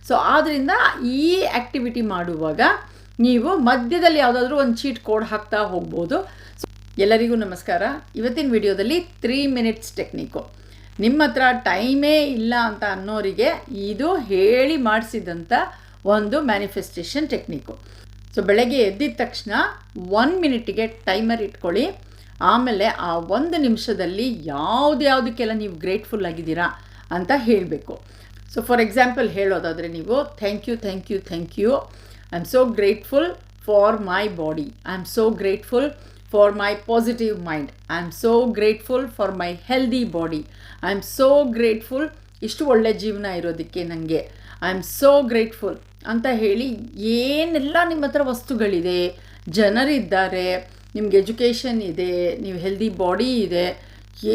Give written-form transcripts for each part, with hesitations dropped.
So ಆದ್ದರಿಂದ ಈ activity ಮಾಡುವಾಗ ನೀವು ಮಧ್ಯದಲ್ಲಿ ಯಾವುದಾದ್ರೂ ಒಂದು ಚೀಟ್ ಕೋಡ್ ಹಾಕ್ತಾ ಹೋಗ್ಬೋದು. ಎಲ್ಲರಿಗೂ ನಮಸ್ಕಾರ. ಇವತ್ತಿನ ವಿಡಿಯೋದಲ್ಲಿ 3 ಮಿನಿಟ್ಸ್ ಟೆಕ್ನಿಕ್ಕು. ನಿಮ್ಮ ಹತ್ರ ಟೈಮೇ ಇಲ್ಲ ಅಂತ ಅನ್ನೋರಿಗೆ ಇದು ಹೇಳಿ ಮಾಡಿಸಿದಂಥ ಒಂದು ಮ್ಯಾನಿಫೆಸ್ಟೇಷನ್ ಟೆಕ್ನಿಕ್ಕು. ಸೊ ಬೆಳಗ್ಗೆ ಎದ್ದಿದ ತಕ್ಷಣ 1 ಮಿನಿಟಿಗೆ ಟೈಮರ್ ಇಟ್ಕೊಳ್ಳಿ. ಆಮೇಲೆ ಆ 1 ನಿಮಿಷದಲ್ಲಿ ಯಾವುದಕ್ಕೆಲ್ಲ ನೀವು ಗ್ರೇಟ್ಫುಲ್ ಆಗಿದ್ದೀರಾ ಅಂತ ಹೇಳಬೇಕು. ಸೊ ಫಾರ್ ಎಕ್ಸಾಂಪಲ್ ಹೇಳೋದಾದರೆ ನೀವು thank you I am so grateful for my body, I am so grateful for my positive mind, I am so grateful for my healthy body, I am so grateful ಇಷ್ಟು ಒಳ್ಳೆ ಜೀವನ ಇರೋದಕ್ಕೆ ನನಗೆ, I am so grateful ಅಂತ ಹೇಳಿ ಏನೆಲ್ಲ ನಿಮ್ಮ ಹತ್ರ ವಸ್ತುಗಳಿದೆ, ಜನರಿದ್ದಾರೆ, ನಿಮ್ಗೆ ಎಜುಕೇಷನ್ ಇದೆ, ನೀವು ಹೆಲ್ದಿ ಬಾಡಿ ಇದೆ,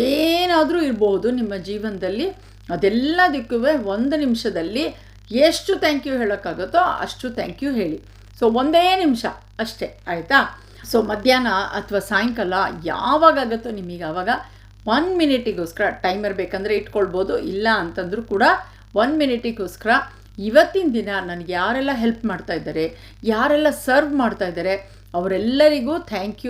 ಏನಾದರೂ ಇರ್ಬೋದು ನಿಮ್ಮ ಜೀವನದಲ್ಲಿ, ಅದೆಲ್ಲದಕ್ಕೂ 1 ನಿಮಿಷದಲ್ಲಿ ಎಷ್ಟು ಥ್ಯಾಂಕ್ ಯು ಹೇಳೋಕ್ಕಾಗುತ್ತೋ ಅಷ್ಟು ಥ್ಯಾಂಕ್ ಯು ಹೇಳಿ. ಸೊ 1 ನಿಮಿಷ ಅಷ್ಟೇ, ಆಯಿತಾ? ಸೊ ಮಧ್ಯಾಹ್ನ ಅಥವಾ ಸಾಯಂಕಾಲ ಯಾವಾಗಾಗುತ್ತೋ ನಿಮಗೆ ಆವಾಗ 1 ಮಿನಿಟಿಗೋಸ್ಕರ ಟೈಮರ್ ಬೇಕಂದರೆ ಇಟ್ಕೊಳ್ಬೋದು, ಇಲ್ಲ ಅಂತಂದರೂ ಕೂಡ 1 ಮಿನಿಟಿಗೋಸ್ಕರ ಇವತ್ತಿನ ದಿನ ನನಗೆ ಯಾರೆಲ್ಲ ಹೆಲ್ಪ್ ಮಾಡ್ತಾ ಇದ್ದಾರೆ, ಯಾರೆಲ್ಲ ಸರ್ವ್ ಮಾಡ್ತಾ ಇದ್ದಾರೆ ಅವರೆಲ್ಲರಿಗೂ ಥ್ಯಾಂಕ್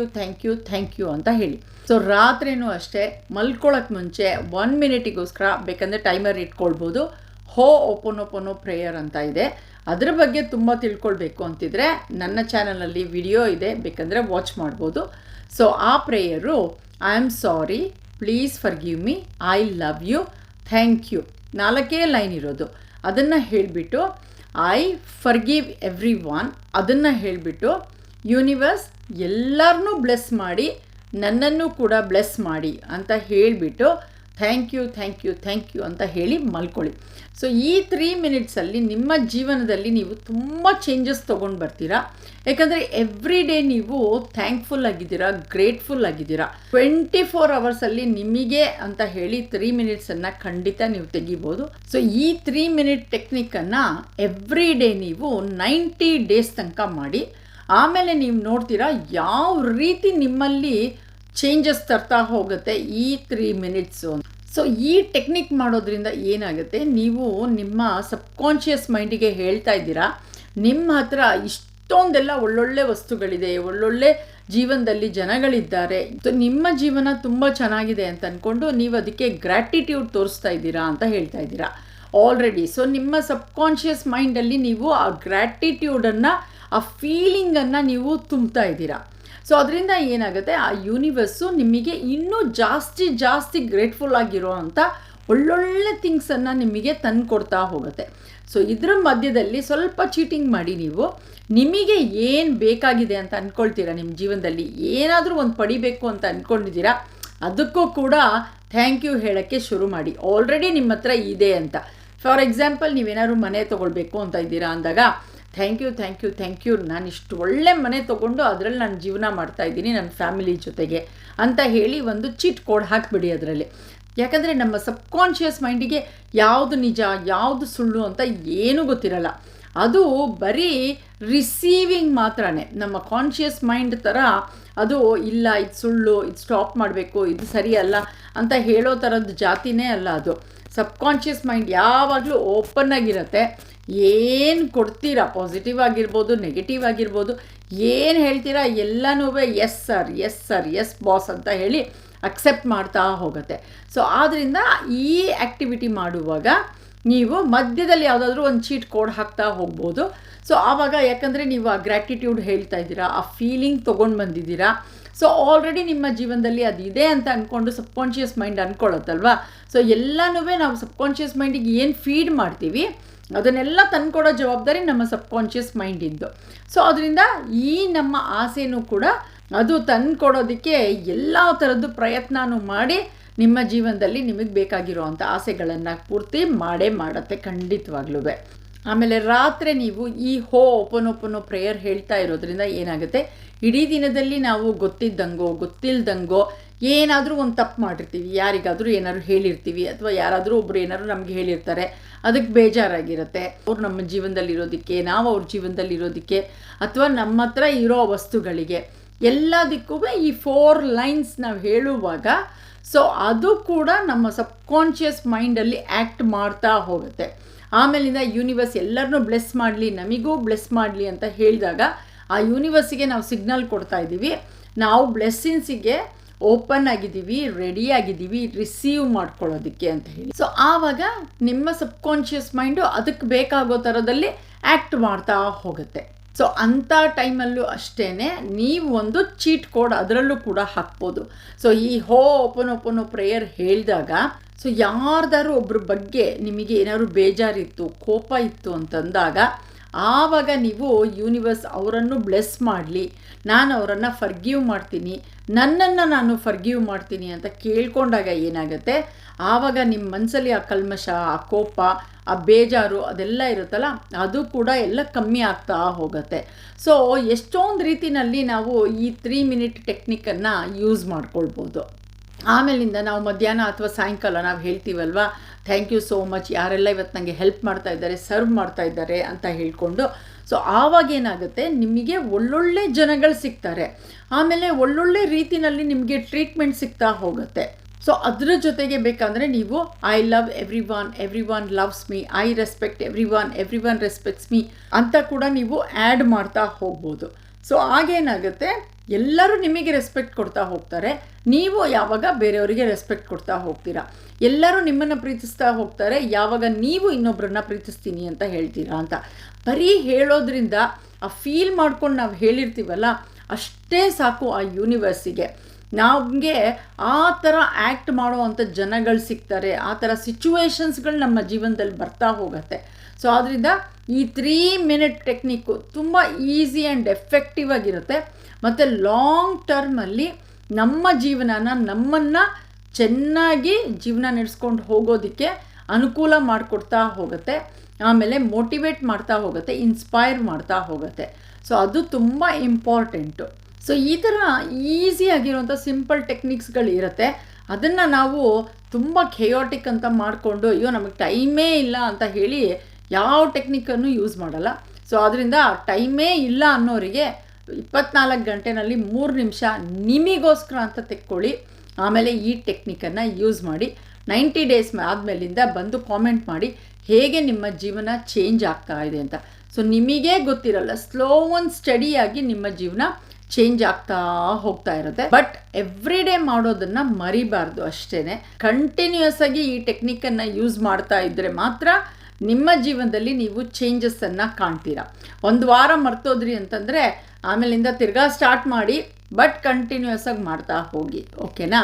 ಯು ಅಂತ ಹೇಳಿ. ಸೊ ರಾತ್ರಿನೂ ಅಷ್ಟೇ ಮಲ್ಕೊಳ್ಳೋಕ್ಕೆ ಮುಂಚೆ 1 ಮಿನಿಟಿಗೋಸ್ಕರ ಬೇಕಂದರೆ ಟೈಮರ್ ಇಟ್ಕೊಳ್ಬೋದು. ಓಪನೋ ಪ್ರೇಯರ್ ಅಂತ ಇದೆ, ಅದರ ಬಗ್ಗೆ ತುಂಬ ತಿಳ್ಕೊಳ್ಬೇಕು ಅಂತಿದ್ರೆ ನನ್ನ ಚಾನಲಲ್ಲಿ ವಿಡಿಯೋ ಇದೆ, ಬೇಕಂದರೆ ವಾಚ್ ಮಾಡ್ಬೋದು. ಸೊ ಆ prayer I am sorry, please forgive me, I love you, thank you 4 line ಇರೋದು. ಅದನ್ನು ಹೇಳಿಬಿಟ್ಟು ಐ ಫರ್ಗಿವ್ ಎವ್ರಿ ಒನ್ ಅದನ್ನು ಹೇಳಿಬಿಟ್ಟು ಯೂನಿವರ್ಸ್ ಎಲ್ಲರನ್ನೂ ಬ್ಲೆಸ್ ಮಾಡಿ ನನ್ನನ್ನು ಕೂಡ ಬ್ಲೆಸ್ ಮಾಡಿ ಅಂತ ಹೇಳಿಬಿಟ್ಟು ಥ್ಯಾಂಕ್ ಯು ಅಂತ ಹೇಳಿ ಮಲ್ಕೊಳ್ಳಿ. ಸೊ ಈ 3 ಮಿನಿಟ್ಸಲ್ಲಿ ನಿಮ್ಮ ಜೀವನದಲ್ಲಿ ನೀವು ತುಂಬ ಚೇಂಜಸ್ ತೊಗೊಂಡು ಬರ್ತೀರಾ. ಯಾಕಂದರೆ ಎವ್ರಿ ಡೇ ನೀವು ಥ್ಯಾಂಕ್ಫುಲ್ ಆಗಿದ್ದೀರಾ, ಗ್ರೇಟ್ಫುಲ್ ಆಗಿದ್ದೀರಾ. 24 ಅವರ್ಸಲ್ಲಿ ನಿಮಗೆ ಅಂತ ಹೇಳಿ 3 ಮಿನಿಟ್ಸನ್ನು ಖಂಡಿತ ನೀವು ತೆಗಿಬೋದು. ಸೊ ಈ 3 ಮಿನಿಟ್ ಟೆಕ್ನಿಕ್ಕನ್ನು ಎವ್ರಿ ಡೇ ನೀವು 90 ಡೇಸ್ ತನಕ ಮಾಡಿ. ಆಮೇಲೆ ನೀವು ನೋಡ್ತೀರಾ ಯಾವ ರೀತಿ ನಿಮ್ಮಲ್ಲಿ ಚೇಂಜಸ್ ತರ್ತಾ ಹೋಗುತ್ತೆ ಈ 3 ಮಿನಿಟ್ಸು. ಸೊ ಈ ಟೆಕ್ನಿಕ್ ಮಾಡೋದ್ರಿಂದ ಏನಾಗುತ್ತೆ, ನೀವು ನಿಮ್ಮ ಸಬ್ಕಾನ್ಷಿಯಸ್ ಮೈಂಡಿಗೆ ಹೇಳ್ತಾ ಇದ್ದೀರಾ ನಿಮ್ಮ ಹತ್ರ ಇಷ್ಟೊಂದೆಲ್ಲ ಒಳ್ಳೊಳ್ಳೆ ವಸ್ತುಗಳಿದೆ, ಒಳ್ಳೊಳ್ಳೆ ಜೀವನದಲ್ಲಿ ಜನಗಳಿದ್ದಾರೆ, ನಿಮ್ಮ ಜೀವನ ತುಂಬ ಚೆನ್ನಾಗಿದೆ ಅಂತ ಅಂದ್ಕೊಂಡು ನೀವು ಅದಕ್ಕೆ ಗ್ರ್ಯಾಟಿಟ್ಯೂಡ್ ತೋರಿಸ್ತಾ ಇದ್ದೀರಾ ಅಂತ ಹೇಳ್ತಾ ಇದ್ದೀರಾ ಆಲ್ರೆಡಿ. ಸೊ ನಿಮ್ಮ ಸಬ್ಕಾನ್ಷಿಯಸ್ ಮೈಂಡಲ್ಲಿ ನೀವು ಆ ಗ್ರ್ಯಾಟಿಟ್ಯೂಡನ್ನು, ಆ ಫೀಲಿಂಗನ್ನು ನೀವು ತುಂಬ್ತಾ ಇದ್ದೀರಾ. ಸೊ ಅದರಿಂದ ಏನಾಗುತ್ತೆ, ಆ ಯೂನಿವರ್ಸು ನಿಮಗೆ ಇನ್ನೂ ಜಾಸ್ತಿ ಗ್ರೇಟ್ಫುಲ್ ಆಗಿರೋ ಅಂಥ ಒಳ್ಳೊಳ್ಳೆ ಥಿಂಗ್ಸನ್ನು ನಿಮಗೆ ತಂದು ಕೊಡ್ತಾ ಹೋಗುತ್ತೆ. ಸೊ ಇದರ ಮಧ್ಯದಲ್ಲಿ ಸ್ವಲ್ಪ ಚೀಟಿಂಗ್ ಮಾಡಿ ನೀವು ನಿಮಗೆ ಏನು ಬೇಕಾಗಿದೆ ಅಂತ ಅಂದ್ಕೊಳ್ತೀರಾ, ನಿಮ್ಮ ಜೀವನದಲ್ಲಿ ಏನಾದರೂ ಒಂದು ಪಡಿಬೇಕು ಅಂತ ಅಂದ್ಕೊಂಡಿದ್ದೀರಾ, ಅದಕ್ಕೂ ಕೂಡ ಥ್ಯಾಂಕ್ ಯು ಹೇಳೋಕ್ಕೆ ಶುರು ಮಾಡಿ. ಆಲ್ರೆಡಿ ನಿಮ್ಮ ಹತ್ರ ಇದೆ ಅಂತ. ಫಾರ್ ಎಕ್ಸಾಂಪಲ್ ನೀವೇನಾದ್ರು ಮನೆ ತೊಗೊಳ್ಬೇಕು ಅಂತ ಇದ್ದೀರಾ ಅಂದಾಗ ಥ್ಯಾಂಕ್ ಯು ನಾನು ಇಷ್ಟು ಒಳ್ಳೆ ಮನೆ ತೊಗೊಂಡು ಅದರಲ್ಲಿ ನಾನು ಜೀವನ ಮಾಡ್ತಾಯಿದ್ದೀನಿ ನನ್ನ ಫ್ಯಾಮಿಲಿ ಜೊತೆಗೆ ಅಂತ ಹೇಳಿ ಒಂದು ಚೀಟ್ ಕೋಡ್ ಹಾಕಿಬಿಡಿ ಅದರಲ್ಲಿ. ಯಾಕಂದರೆ ನಮ್ಮ ಸಬ್ಕಾನ್ಷಿಯಸ್ ಮೈಂಡಿಗೆ ಯಾವುದು ನಿಜ ಯಾವುದು ಸುಳ್ಳು ಅಂತ ಏನೂ ಗೊತ್ತಿರಲ್ಲ. ಅದು ಬರೀ ರಿಸೀವಿಂಗ್ ಮಾತ್ರನೇ. ನಮ್ಮ ಕಾನ್ಷಿಯಸ್ ಮೈಂಡ್ ಥರ ಅದು ಇಲ್ಲ, ಇದು ಸುಳ್ಳು, ಇದು ಸ್ಟಾಪ್ ಮಾಡಬೇಕು, ಇದು ಸರಿಯಲ್ಲ ಅಂತ ಹೇಳೋ ಥರದ್ದು ಜಾತಿನೇ ಅಲ್ಲ ಅದು. ಸಬ್ಕಾನ್ಷಿಯಸ್ ಮೈಂಡ್ ಯಾವಾಗಲೂ ಓಪನ್ ಆಗಿರುತ್ತೆ. ಏನು ಕೊಡ್ತೀರಾ, ಪಾಸಿಟಿವ್ ಆಗಿರ್ಬೋದು, ನೆಗೆಟಿವ್ ಆಗಿರ್ಬೋದು, ಏನು ಹೇಳ್ತೀರಾ ಎಲ್ಲನೂ ಎಸ್ ಸರ್ ಎಸ್ ಬಾಸ್ ಅಂತ ಹೇಳಿ ಅಕ್ಸೆಪ್ಟ್ ಮಾಡ್ತಾ ಹೋಗುತ್ತೆ. ಸೊ ಆದ್ದರಿಂದ ಈ ಆ್ಯಕ್ಟಿವಿಟಿ ಮಾಡುವಾಗ ನೀವು ಮಧ್ಯದಲ್ಲಿ ಯಾವುದಾದ್ರೂ ಒಂದು ಚೀಟ್ ಕೋಡ್ ಹಾಕ್ತಾ ಹೋಗ್ಬೋದು. ಸೊ ಆವಾಗ ಯಾಕಂದರೆ ನೀವು ಆ ಗ್ರ್ಯಾಟಿಟ್ಯೂಡ್ ಹೇಳ್ತಾ ಇದ್ದೀರಾ, ಆ ಫೀಲಿಂಗ್ ತೊಗೊಂಡು ಬಂದಿದ್ದೀರಾ. ಸೊ ಆಲ್ರೆಡಿ ನಿಮ್ಮ ಜೀವನದಲ್ಲಿ ಅದಿದೆ ಅಂತ ಅಂದ್ಕೊಂಡು ಸಬ್ಕಾನ್ಷಿಯಸ್ ಮೈಂಡ್ ಅಂದ್ಕೊಳ್ಳುತ್ತಲ್ವ. ಸೊ ಎಲ್ಲನೂ ನಾವು ಸಬ್ಕಾನ್ಷಿಯಸ್ ಮೈಂಡಿಗೆ ಏನು ಫೀಡ್ ಮಾಡ್ತೀವಿ ಅದನ್ನೆಲ್ಲ ತಂದ್ಕೊಡೋ ಜವಾಬ್ದಾರಿ ನಮ್ಮ ಸಬ್ಕಾನ್ಷಿಯಸ್ ಮೈಂಡಿಂದು. ಸೊ ಅದರಿಂದ ಈ ನಮ್ಮ ಆಸೆನೂ ಕೂಡ ಅದು ತಂದ್ಕೊಡೋದಕ್ಕೆ ಎಲ್ಲ ಥರದ್ದು ಪ್ರಯತ್ನನೂ ಮಾಡಿ ನಿಮ್ಮ ಜೀವನದಲ್ಲಿ ನಿಮಗೆ ಬೇಕಾಗಿರೋ ಅಂಥ ಆಸೆಗಳನ್ನು ಪೂರ್ತಿ ಮಾಡುತ್ತೆ ಖಂಡಿತವಾಗ್ಲೂ. ಆಮೇಲೆ ರಾತ್ರಿ ನೀವು ಈ ಓಪನೋ ಪ್ರೇಯರ್ ಹೇಳ್ತಾ ಇರೋದ್ರಿಂದ ಏನಾಗುತ್ತೆ, ಇಡೀ ದಿನದಲ್ಲಿ ನಾವು ಗೊತ್ತಿಲ್ದಂಗೋ ಏನಾದರೂ ಒಂದು ತಪ್ಪು ಮಾಡಿರ್ತೀವಿ, ಯಾರಿಗಾದರೂ ಏನಾದರೂ ಹೇಳಿರ್ತೀವಿ, ಅಥವಾ ಯಾರಾದರೂ ಒಬ್ಬರು ಏನಾದರೂ ನಮಗೆ ಹೇಳಿರ್ತಾರೆ, ಅದಕ್ಕೆ ಬೇಜಾರಾಗಿರುತ್ತೆ. ಅವ್ರು ನಮ್ಮ ಜೀವನದಲ್ಲಿರೋದಕ್ಕೆ, ನಾವು ಅವ್ರ ಜೀವನದಲ್ಲಿರೋದಕ್ಕೆ, ಅಥವಾ ನಮ್ಮ ಹತ್ರ ಇರೋ ವಸ್ತುಗಳಿಗೆ ಎಲ್ಲದಕ್ಕೂ ಈ 4 ಲೈನ್ಸ್ ನಾವು ಹೇಳುವಾಗ ಸೊ ಅದು ಕೂಡ ನಮ್ಮ ಸಬ್ಕಾನ್ಷಿಯಸ್ ಮೈಂಡಲ್ಲಿ ಆ್ಯಕ್ಟ್ ಮಾಡ್ತಾ ಹೋಗುತ್ತೆ. ಆಮೇಲಿಂದ ಯೂನಿವರ್ಸ್ ಎಲ್ಲರನ್ನೂ ಬ್ಲೆಸ್ ಮಾಡಲಿ, ನಮಗೂ ಬ್ಲೆಸ್ ಮಾಡಲಿ ಅಂತ ಹೇಳಿದಾಗ ಆ ಯೂನಿವರ್ಸಿಗೆ ನಾವು ಸಿಗ್ನಲ್ ಕೊಡ್ತಾ ಇದ್ದೀವಿ, ನಾವು ಬ್ಲೆಸ್ಸಿಂಗ್ಸಿಗೆ ಓಪನ್ ಆಗಿದ್ದೀವಿ, ರೆಡಿ ಆಗಿದ್ದೀವಿ ರಿಸೀವ್ ಮಾಡ್ಕೊಳ್ಳೋದಕ್ಕೆ ಅಂತ ಹೇಳಿ. ಸೊ ಆವಾಗ ನಿಮ್ಮ ಸಬ್ಕಾನ್ಷಿಯಸ್ ಮೈಂಡು ಅದಕ್ಕೆ ಬೇಕಾಗೋ ಥರದಲ್ಲಿ ಆ್ಯಕ್ಟ್ ಮಾಡ್ತಾ ಹೋಗುತ್ತೆ. ಸೊ ಅಂಥ ಟೈಮಲ್ಲೂ ಅಷ್ಟೇ ನೀವು ಒಂದು ಚೀಟ್ ಕೋಡ್ ಅದರಲ್ಲೂ ಕೂಡ ಹಾಕ್ಬೋದು. ಸೊ ಈ ಓಪನ್ ಪ್ರೇಯರ್ ಹೇಳಿದಾಗ, ಸೊ ಯಾರ್ದಾರು ಒಬ್ಬರ ಬಗ್ಗೆ ನಿಮಗೆ ಏನಾದ್ರು ಬೇಜಾರಿತ್ತು, ಕೋಪ ಇತ್ತು ಅಂತಂದಾಗ ಆವಾಗ ನೀವು ಯೂನಿವರ್ಸ್ ಅವರನ್ನು ಬ್ಲೆಸ್ ಮಾಡಲಿ, ನಾನು ಅವರನ್ನು ಫರ್ಗಿವ್ ಮಾಡ್ತೀನಿ, ನನ್ನನ್ನು ನಾನು ಫರ್ಗಿವ್ ಮಾಡ್ತೀನಿ ಅಂತ ಕೇಳ್ಕೊಂಡಾಗ ಏನಾಗುತ್ತೆ, ಆವಾಗ ನಿಮ್ಮ ಮನಸ್ಸಲ್ಲಿ ಆ ಕಲ್ಮಶ, ಆ ಕೋಪ, ಆ ಬೇಜಾರು ಅದೆಲ್ಲ ಇರುತ್ತಲ್ಲ ಅದು ಕೂಡ ಎಲ್ಲ ಕಮ್ಮಿ ಆಗ್ತಾ ಹೋಗುತ್ತೆ. ಸೊ ಎಷ್ಟೊಂದು ರೀತಿಯಲ್ಲಿ ನಾವು ಈ 3 ಮಿನಿಟ್ ಟೆಕ್ನಿಕನ್ನು ಯೂಸ್ ಮಾಡ್ಕೊಳ್ಬೋದು. ಆಮೇಲಿಂದ ನಾವು ಮಧ್ಯಾಹ್ನ ಅಥವಾ ಸಾಯಂಕಾಲ ನಾವು ಹೇಳ್ತೀವಲ್ವ, ಥ್ಯಾಂಕ್ ಯು ಸೋ ಮಚ್, ಯಾರೆಲ್ಲ ಇವತ್ತು ನನಗೆ ಹೆಲ್ಪ್ ಮಾಡ್ತಾ ಇದ್ದಾರೆ, ಸರ್ವ್ ಮಾಡ್ತಾ ಇದ್ದಾರೆ ಅಂತ ಹೇಳ್ಕೊಂಡು. ಸೊ ಆವಾಗ ಏನಾಗುತ್ತೆ, ನಿಮಗೆ ಒಳ್ಳೊಳ್ಳೆ ಜನಗಳು ಸಿಗ್ತಾರೆ, ಆಮೇಲೆ ಒಳ್ಳೊಳ್ಳೆ ರೀತಿಯಲ್ಲಿ ನಿಮಗೆ ಟ್ರೀಟ್ಮೆಂಟ್ ಸಿಗ್ತಾ ಹೋಗುತ್ತೆ. ಸೊ ಅದರ ಜೊತೆಗೆ ಬೇಕಂದರೆ ನೀವು I love every one loves me, I respect every one respects me ಅಂತ ಕೂಡ ನೀವು ಆ್ಯಡ್ ಮಾಡ್ತಾ ಹೋಗ್ಬೋದು. ಸೊ ಆಗೇನಾಗುತ್ತೆ, ಎಲ್ಲರೂ ನಿಮಗೆ ರೆಸ್ಪೆಕ್ಟ್ ಕೊಡ್ತಾ ಹೋಗ್ತಾರೆ, ನೀವು ಯಾವಾಗ ಬೇರೆಯವರಿಗೆ ರೆಸ್ಪೆಕ್ಟ್ ಕೊಡ್ತಾ ಹೋಗ್ತೀರಾ. ಎಲ್ಲರೂ ನಿಮ್ಮನ್ನು ಪ್ರೀತಿಸ್ತಾ ಹೋಗ್ತಾರೆ ಯಾವಾಗ ನೀವು ಇನ್ನೊಬ್ಬರನ್ನ ಪ್ರೀತಿಸ್ತೀನಿ ಅಂತ ಹೇಳ್ತೀರಾ ಅಂತ. ಬರೀ ಹೇಳೋದ್ರಿಂದ ಆ ಫೀಲ್ ಮಾಡ್ಕೊಂಡು ನಾವು ಹೇಳಿರ್ತೀವಲ್ಲ ಅಷ್ಟೇ ಸಾಕು ಆ ಯೂನಿವರ್ಸಿಗೆ. ನಮಗೆ ಆ ಥರ ಆ್ಯಕ್ಟ್ ಮಾಡುವಂಥ ಜನಗಳು ಸಿಗ್ತಾರೆ, ಆ ಥರ ಸಿಚುವೇಶನ್ಸ್ಗಳು ನಮ್ಮ ಜೀವನದಲ್ಲಿ ಬರ್ತಾ ಹೋಗುತ್ತೆ. ಸೊ ಆದ್ದರಿಂದ ಈ 3 ಮಿನಿಟ್ ಟೆಕ್ನಿಕ್ಕು ತುಂಬ ಈಸಿ ಆ್ಯಂಡ್ ಎಫೆಕ್ಟಿವ್ ಆಗಿರುತ್ತೆ, ಮತ್ತು ಲಾಂಗ್ ಟರ್ಮಲ್ಲಿ ನಮ್ಮ ಜೀವನನ ನಮ್ಮನ್ನು ಚೆನ್ನಾಗಿ ಜೀವನ ನಡೆಸ್ಕೊಂಡು ಹೋಗೋದಕ್ಕೆ ಅನುಕೂಲ ಮಾಡಿಕೊಡ್ತಾ ಹೋಗುತ್ತೆ, ಆಮೇಲೆ ಮೋಟಿವೇಟ್ ಮಾಡ್ತಾ ಹೋಗುತ್ತೆ, ಇನ್ಸ್ಪೈರ್ ಮಾಡ್ತಾ ಹೋಗುತ್ತೆ. ಸೊ ಅದು ತುಂಬ ಇಂಪಾರ್ಟೆಂಟು. ಸೊ ಈ ಥರ ಈಸಿಯಾಗಿರುವಂಥ ಸಿಂಪಲ್ ಟೆಕ್ನಿಕ್ಸ್ಗಳು ಇರುತ್ತೆ. ಅದನ್ನು ನಾವು ತುಂಬ ಖೇಯಾಟಿಕ್ ಅಂತ ಮಾಡಿಕೊಂಡು ಅಯ್ಯೋ ನಮಗೆ ಟೈಮೇ ಇಲ್ಲ ಅಂತ ಹೇಳಿ ಯಾವ ಟೆಕ್ನಿಕನ್ನು ಯೂಸ್ ಮಾಡಲ್ಲ. ಸೊ ಅದರಿಂದ ಟೈಮೇ ಇಲ್ಲ ಅನ್ನೋರಿಗೆ 24 ಗಂಟೆನಲ್ಲಿ 3 ನಿಮಿಷ ನಿಮಗೋಸ್ಕರ ಅಂತ ತೆಕ್ಕೊಳ್ಳಿ. ಆಮೇಲೆ ಈ ಟೆಕ್ನಿಕನ್ನು ಯೂಸ್ ಮಾಡಿ 90 ಡೇಸ್ ಆದಮೇಲಿಂದ ಬಂದು ಕಾಮೆಂಟ್ ಮಾಡಿ ಹೇಗೆ ನಿಮ್ಮ ಜೀವನ ಚೇಂಜ್ ಆಗ್ತಾ ಇದೆ ಅಂತ. ಸೊ ನಿಮಗೇ ಗೊತ್ತಿರಲ್ಲ, ಸ್ಲೋ ಆ್ಯಂಡ್ ಸ್ಟಡಿಯಾಗಿ ನಿಮ್ಮ ಜೀವನ ಚೇಂಜ್ ಆಗ್ತಾ ಹೋಗ್ತಾ ಇರುತ್ತೆ. ಬಟ್ ಎವ್ರಿ ಡೇ ಮಾಡೋದನ್ನು ಮರಿಬಾರ್ದು ಅಷ್ಟೇ. ಕಂಟಿನ್ಯೂಯಸ್ ಆಗಿ ಈ ಟೆಕ್ನಿಕನ್ನು ಯೂಸ್ ಮಾಡ್ತಾ ಇದ್ದರೆ ಮಾತ್ರ ನಿಮ್ಮ ಜೀವನದಲ್ಲಿ ನೀವು ಚೇಂಜಸ್ಸನ್ನು ಕಾಣ್ತೀರಾ. ಒಂದು ವಾರ ಮರ್ತೋದ್ರಿ ಅಂತಂದರೆ ಆಮೇಲಿಂದ ತಿರ್ಗಾ ಸ್ಟಾರ್ಟ್ ಮಾಡಿ, ಬಟ್ ಕಂಟಿನ್ಯೂಯಸ್ ಆಗಿ ಮಾಡ್ತಾ ಹೋಗಿ, ಓಕೆನಾ?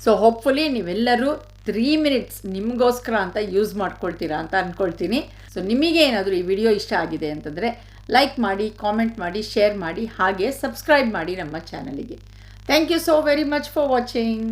ಸೊ ಹೋಪ್ಫುಲಿ ನೀವೆಲ್ಲರೂ 3 ಮಿನಿಟ್ಸ್ ನಿಮಗೋಸ್ಕರ ಅಂತ ಯೂಸ್ ಮಾಡ್ಕೊಳ್ತೀರಾ ಅಂತ ಅಂದ್ಕೊಳ್ತೀನಿ. ಸೊ ನಿಮಗೆ ಏನಾದರೂ ಈ ವಿಡಿಯೋ ಇಷ್ಟ ಆಗಿದೆ ಅಂತಂದರೆ ಲೈಕ್ ಮಾಡಿ, ಕಾಮೆಂಟ್ ಮಾಡಿ, ಶೇರ್ ಮಾಡಿ, ಹಾಗೆ ಸಬ್ಸ್ಕ್ರೈಬ್ ಮಾಡಿ ನಮ್ಮ ಚಾನಲಿಗೆ. Thank you so very much for watching.